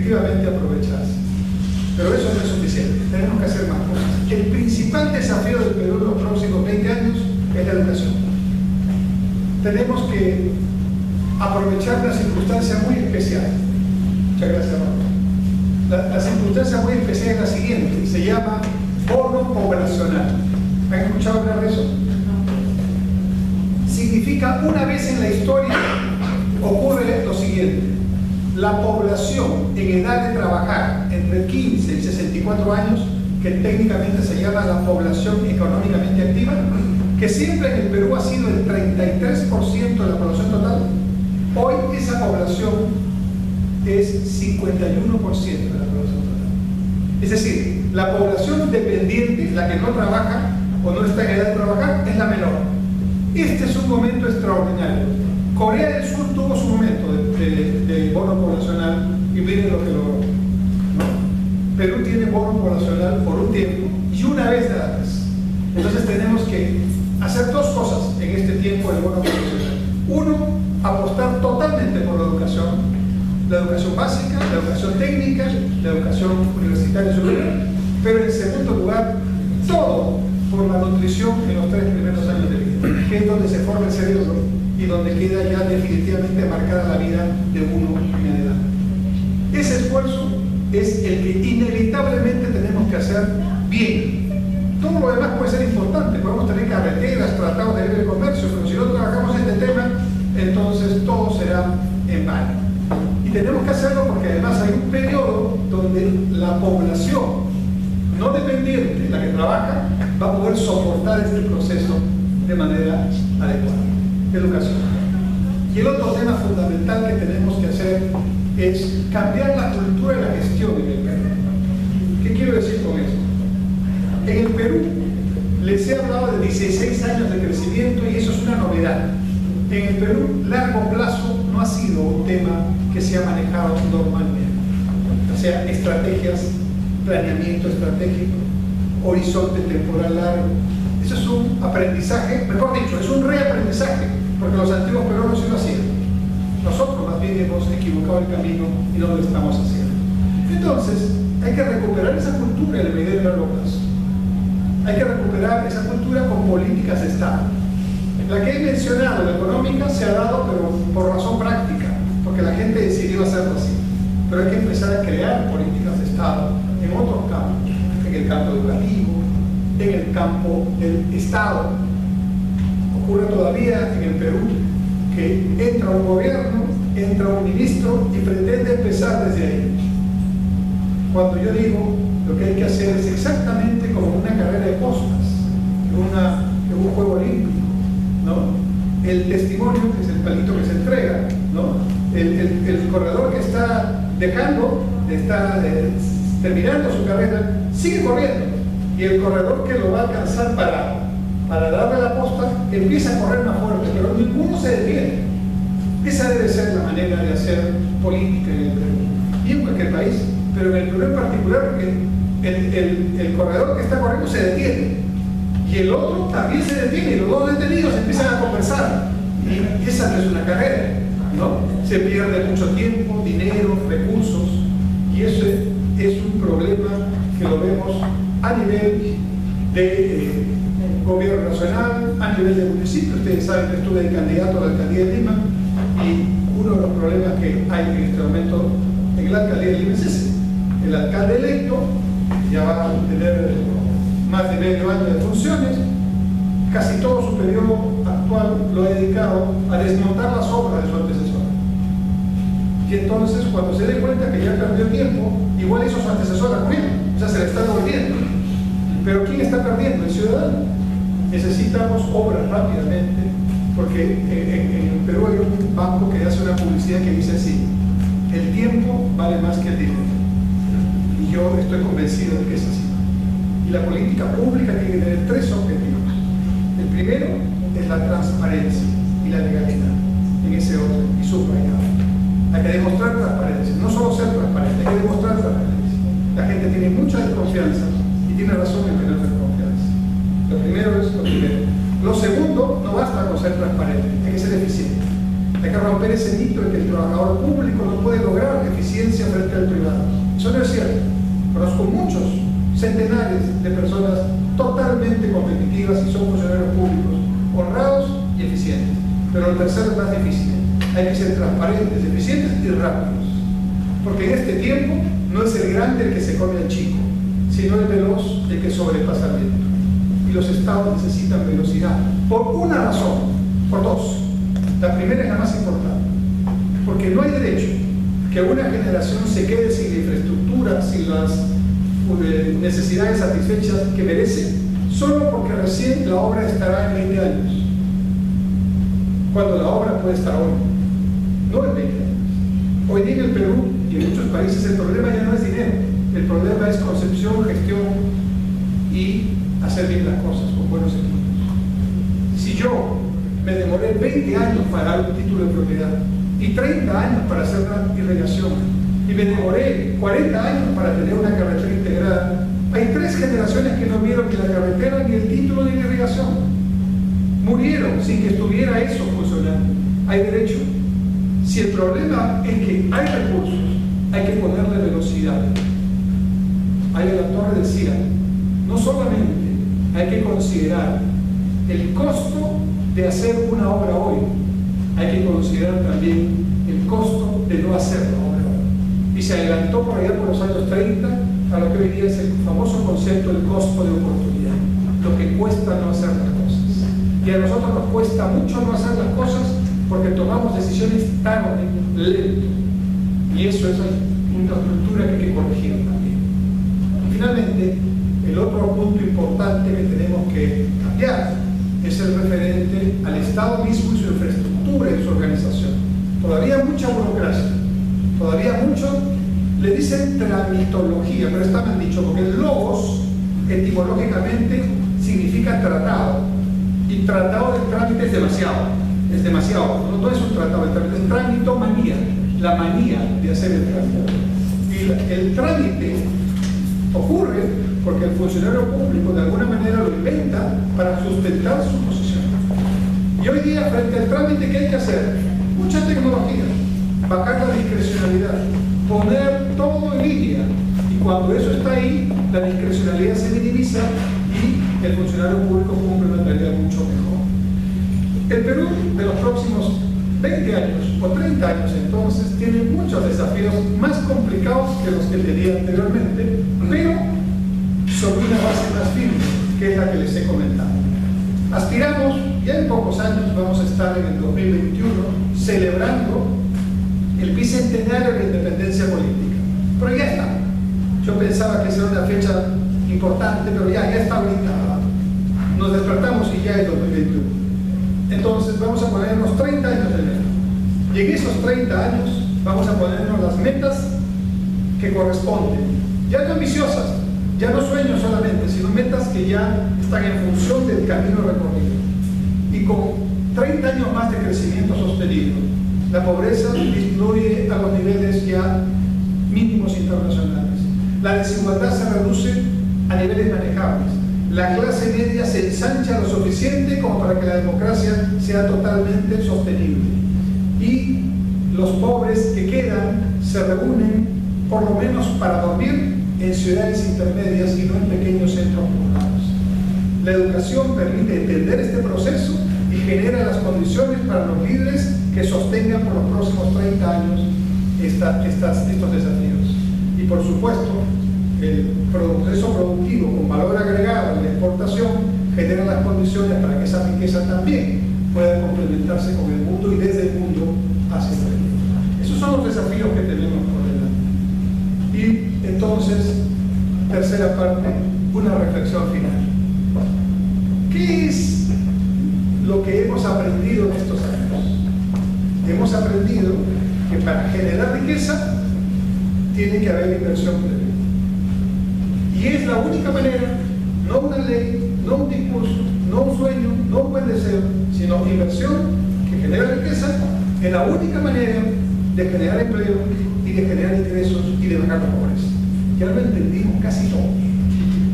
efectivamente aprovecharse. Pero eso no es suficiente, tenemos que hacer más cosas. El principal desafío del Perú en los próximos 20 años es la educación. Tenemos que aprovechar una circunstancia muy especial. Muchas gracias, Raúl. La circunstancia muy especial es la siguiente, se llama bono poblacional. ¿Han escuchado hablar de eso? Significa, una vez en la historia ocurre lo siguiente: la población en edad de trabajar entre 15 y 64 años, que técnicamente se llama la población económicamente activa, que siempre en el Perú ha sido el 33% de la población total, hoy esa población es 51% de la población total. Es decir, la población dependiente, la que no trabaja o no está en edad de trabajar, es la menor. Este es un momento extraordinario. Corea del Sur tuvo su momento de bono poblacional y miren lo que logró, ¿no? Perú tiene bono poblacional por un tiempo y una vez nada más. Entonces tenemos que hacer dos cosas en este tiempo del bono poblacional. Uno, apostar totalmente por la educación básica, la educación técnica, la educación universitaria superior, pero en segundo lugar, todo por la nutrición en los 3 primeros años de vida, que es donde se forma el cerebro y donde queda ya definitivamente marcada la vida de uno en adelante. Ese esfuerzo es el que inevitablemente tenemos que hacer bien. Todo lo demás puede ser importante, podemos tener carreteras, tratados de libre comercio, pero si no trabajamos este tema, entonces todo será en vano. Y tenemos que hacerlo porque además hay un periodo donde la población no dependiente, la que trabaja, va a poder soportar este proceso de manera adecuada. Educación. Y el otro tema fundamental que tenemos que hacer es cambiar la cultura de la gestión en el Perú. ¿Qué quiero decir con esto? En el Perú les he hablado de 16 años de crecimiento y eso es una novedad. En el Perú, largo plazo no ha sido un tema que se ha manejado normalmente. O sea, estrategias, planeamiento estratégico, horizonte temporal largo. Eso es un aprendizaje, mejor dicho, es un reaprendizaje, porque los antiguos peruanos sí lo hacían. Nosotros más bien hemos equivocado el camino y no lo estamos haciendo. Entonces, hay que recuperar esa cultura en el medio y largo plazo. Hay que recuperar esa cultura con políticas de Estado. La que he mencionado, la económica, se ha dado, pero por razón práctica, porque la gente decidió hacerlo así. Pero hay que empezar a crear políticas de Estado en otros campos, en el campo educativo, en el campo del Estado. Ocurre todavía en el Perú que entra un gobierno, entra un ministro y pretende empezar desde ahí. Cuando yo digo, lo que hay que hacer es exactamente como una carrera de postas, en un juego olímpico, ¿no? El testimonio, que es el palito que se entrega, ¿no? El corredor que está terminando su carrera, sigue corriendo. Y el corredor que lo va a alcanzar para darle la posta, empieza a correr más fuerte, pero ninguno se detiene. Esa debe ser la manera de hacer política en el Perú. Y en cualquier país, pero en el Perú en particular, porque el corredor que está corriendo se detiene. Y el otro también se detiene, y los dos detenidos empiezan a conversar. Y esa no es una carrera, ¿no? Se pierde mucho tiempo, dinero, recursos, y eso es un problema que lo vemos a nivel de gobierno nacional, a nivel de municipio. Ustedes saben que estuve de candidato a la alcaldía de Lima y uno de los problemas que hay en este momento en la alcaldía de Lima es ese. El alcalde electo ya va a tener más de medio año de funciones, casi todo su periodo actual lo ha dedicado a desmontar las obras de su antecesor. Y entonces, cuando se dé cuenta que ya perdió tiempo, igual hizo su antecesor a Cuba, o sea, se le está devolviendo. Pero ¿quién está perdiendo? El ciudadano. Necesitamos obras rápidamente, porque en el Perú hay un banco que hace una publicidad que dice así: el tiempo vale más que el dinero. Y yo estoy convencido de que es así. Y la política pública tiene que tener 3 objetivos. El primero es la transparencia y la legalidad, en ese orden, y subrayado. Hay que demostrar transparencia, no solo ser transparente, hay que demostrar transparencia. La gente tiene mucha desconfianza y tiene razón en tener desconfianza. Lo primero es lo primero. Lo segundo, no basta con ser transparente, hay que ser eficiente. Hay que romper ese mito de que el trabajador público no puede lograr eficiencia frente al privado. milhares de personas totalmente competitivas y son funcionarios públicos honrados y eficientes. Pero el tercero es más difícil. Hay que ser transparentes, eficientes y rápidos. Porque en este tiempo no es el grande el que se come al chico, sino el veloz el que sobrepasa el viento. Y los estados necesitan velocidad. Por una razón, por dos. La primera es la más importante. Porque no hay derecho que una generación se quede sin la infraestructura, sin las necesidades satisfechas que merece, solo porque recién la obra estará en 20 años. Cuando la obra puede estar hoy, no en 20 años. Hoy día en el Perú y en muchos países el problema ya no es dinero, el problema es concepción, gestión y hacer bien las cosas con buenos equipos. Si yo me demoré 20 años para dar un título de propiedad y 30 años para hacer una irrigación y me demoré 40 años para tener una carretera integrada, hay 3 generaciones que no vieron ni la carretera, ni el título, ni la irrigación. Murieron sin que estuviera eso funcionando. Hay derecho. Si el problema es que hay recursos, hay que ponerle velocidad. Ahí en la torre decía, no solamente hay que considerar el costo de hacer una obra hoy, hay que considerar también el costo de no hacer la obra hoy. Y se adelantó por allá por los años 30 a lo que hoy día es el famoso concepto del costo de oportunidad, lo que cuesta no hacer las cosas. Y a nosotros nos cuesta mucho no hacer las cosas porque tomamos decisiones tarde, lento. Y eso es una estructura que hay que corregir también. Y finalmente, el otro punto importante que tenemos que cambiar es el referente al Estado mismo y su infraestructura y su organización. Todavía mucha burocracia, todavía mucho, le dicen tramitología, pero está mal dicho, porque el logos, etimológicamente, significa tratado, y tratado del trámite es demasiado, no es un tratado, el trámite es tramitomanía, la manía de hacer el trámite. Y el trámite ocurre porque el funcionario público de alguna manera lo inventa para sustentar su posición. Y hoy día, frente al trámite, ¿qué hay que hacer? Mucha tecnología, bajar la discrecionalidad, poner todo en línea, y cuando eso está ahí, la discrecionalidad se minimiza y el funcionario público cumple una tarea mucho mejor. El Perú de los próximos 20 años o 30 años entonces tiene muchos desafíos más complicados que los que tenía anteriormente, pero sobre una base más firme, que es la que les he comentado. Aspiramos, ya en pocos años vamos a estar en el 2021 celebrando el bicentenario de la independencia política, pero ya está. Yo pensaba que esa era una fecha importante, pero ya está ahorita. Nos despertamos y ya es 2021. Entonces vamos a ponernos 30 años de meta. Y en esos 30 años vamos a ponernos las metas que corresponden, ya no ambiciosas, ya no sueños solamente, sino metas que ya están en función del camino recorrido. Y con 30 años más de crecimiento sostenido, la pobreza disminuye a los niveles ya mínimos internacionales. La desigualdad se reduce a niveles manejables. La clase media se ensancha lo suficiente como para que la democracia sea totalmente sostenible. Y los pobres que quedan se reúnen por lo menos para dormir en ciudades intermedias y no en pequeños centros poblados. La educación permite entender este proceso y genera las condiciones para los líderes que sostengan por los próximos 30 años estos desafíos. Y por supuesto, el proceso productivo con valor agregado en la exportación genera las condiciones para que esa riqueza también pueda complementarse con el mundo y desde el mundo hacia el mundo. Esos son los desafíos que tenemos por delante. Y entonces, tercera parte, una reflexión final. ¿Qué es lo que hemos aprendido en estos años? Hemos aprendido que para generar riqueza tiene que haber inversión previa. Y es la única manera, no una ley, no un discurso, no un sueño, no un buen deseo, sino inversión que genera riqueza, es la única manera de generar empleo y de generar ingresos y de bajar la pobreza. Ya lo entendimos casi todos.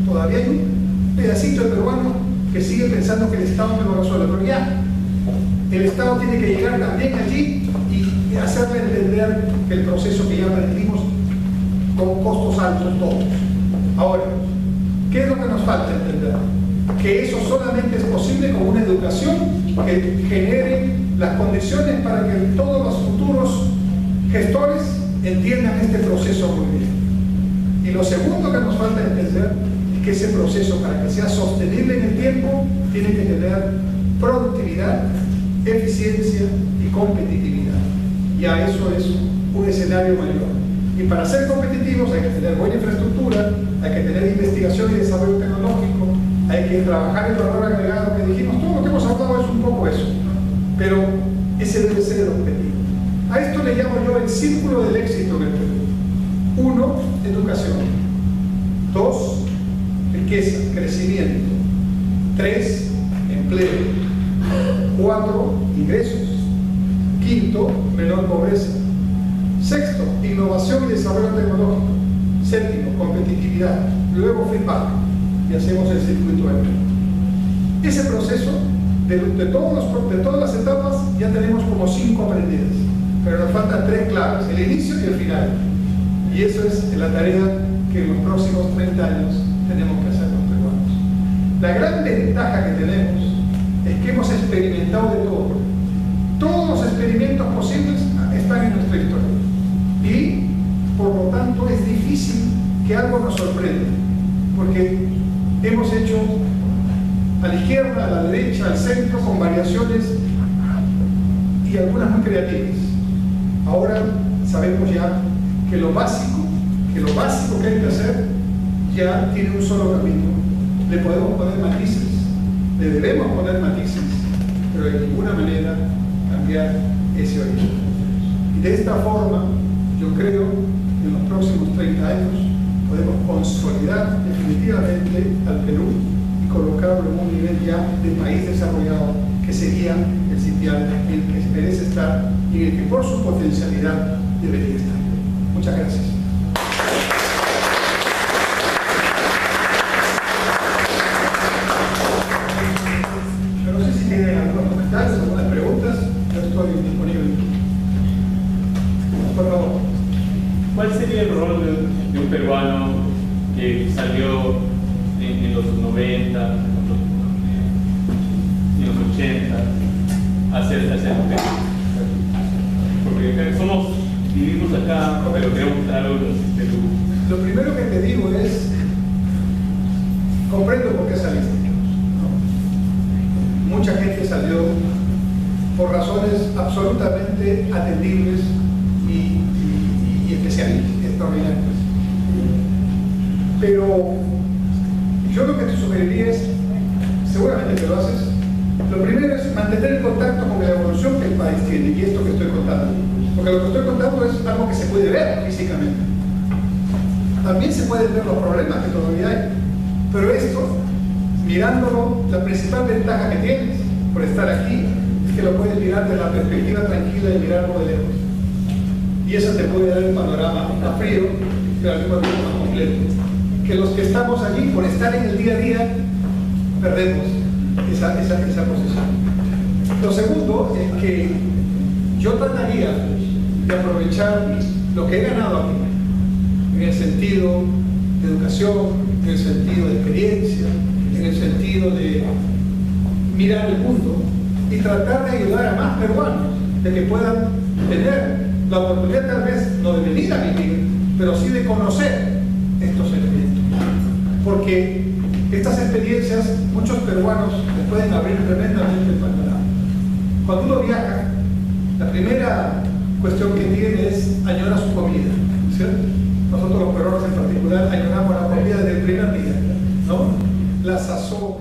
Todavía hay un pedacito de peruano que sigue pensando que el Estado me lo resuelve, pero ya, el Estado tiene que llegar también allí y hacerle entender que el proceso que ya aprendimos con costos altos todos. Ahora, ¿Qué es lo que nos falta entender? Que eso solamente es posible con una educación que genere las condiciones para que todos los futuros gestores entiendan este proceso muy bien. Y lo segundo que nos falta entender es que ese proceso, para que sea sostenible en el tiempo, tiene que tener productividad, eficiencia y competitividad. Ya eso es un escenario mayor. Y para ser competitivos hay que tener buena infraestructura, hay que tener investigación y desarrollo tecnológico, hay que trabajar el valor agregado que dijimos. Todo lo que hemos hablado es un poco eso, pero ese debe ser el objetivo. A esto le llamo yo el círculo del éxito en el Perú. 1, educación. 2, riqueza, crecimiento. 3, empleo. 4, ingresos. 5, menor pobreza. 6, innovación y desarrollo tecnológico. 7, competitividad. Luego feedback. Y hacemos el circuito del Perú. Ese proceso, de todas las etapas, ya tenemos como 5 aprendidas. Pero nos faltan 3 claves, el inicio y el final. Y eso es la tarea que en los próximos 30 años tenemos que hacer los peruanos. La gran ventaja que tenemos es que hemos experimentado de todo. Todos los experimentos posibles están en nuestra historia. Y, por lo tanto, es difícil que algo nos sorprenda. Porque hemos hecho a la izquierda, a la derecha, al centro, con variaciones y algunas muy creativas. Ahora sabemos ya que lo básico que hay que hacer ya tiene un solo camino. Le podemos poner matices, le debemos poner matices, pero de ninguna manera cambiar ese origen. Y de esta forma, yo creo que en los próximos 30 años podemos consolidar definitivamente al Perú y colocarlo en un nivel ya de país desarrollado, que sería el sitial en el que merece estar y en el que por su potencialidad debería estar. Muchas gracias. Yo no sé si tienen algunos comentarios, algunas preguntas. Yo estoy disponible. Por favor. ¿Cuál sería el rol de un peruano que salió en los 90, en los 80, a hacer Perú? Porque vivimos acá, pero queremos estar algo en Perú. Lo primero que te digo es, comprendo por qué saliste. ¿No? Mucha gente salió por razones absolutamente atendibles y especiales, extraordinarias. Pero yo lo que te sugeriría es, seguramente que lo haces, lo primero es mantener el contacto con la evolución que el país tiene y esto que estoy contando. Porque lo que estoy contando es algo que se puede ver físicamente. También se pueden ver los problemas que todavía hay. Pero esto, mirándolo, la principal ventaja que tienes por estar aquí es que lo puedes mirar desde la perspectiva tranquila de mirarlo de lejos. Y eso te puede dar el panorama más frío, pero al mismo tiempo más completo. Que los que estamos aquí, por estar en el día a día, perdemos esa posición. Lo segundo es que yo trataría de aprovechar lo que he ganado aquí, en el sentido de educación, en el sentido de experiencia, en el sentido de mirar el mundo y tratar de ayudar a más peruanos de que puedan tener la oportunidad, tal vez no de venir a vivir, pero sí de conocer estos elementos. Porque estas experiencias, muchos peruanos les pueden abrir tremendamente el panorama. Cuando uno viaja, la primera cuestión que tiene es añorar su comida, ¿cierto? Nosotros los peruanos en particular añoramos la comida desde el primer día, ¿no? La sazón,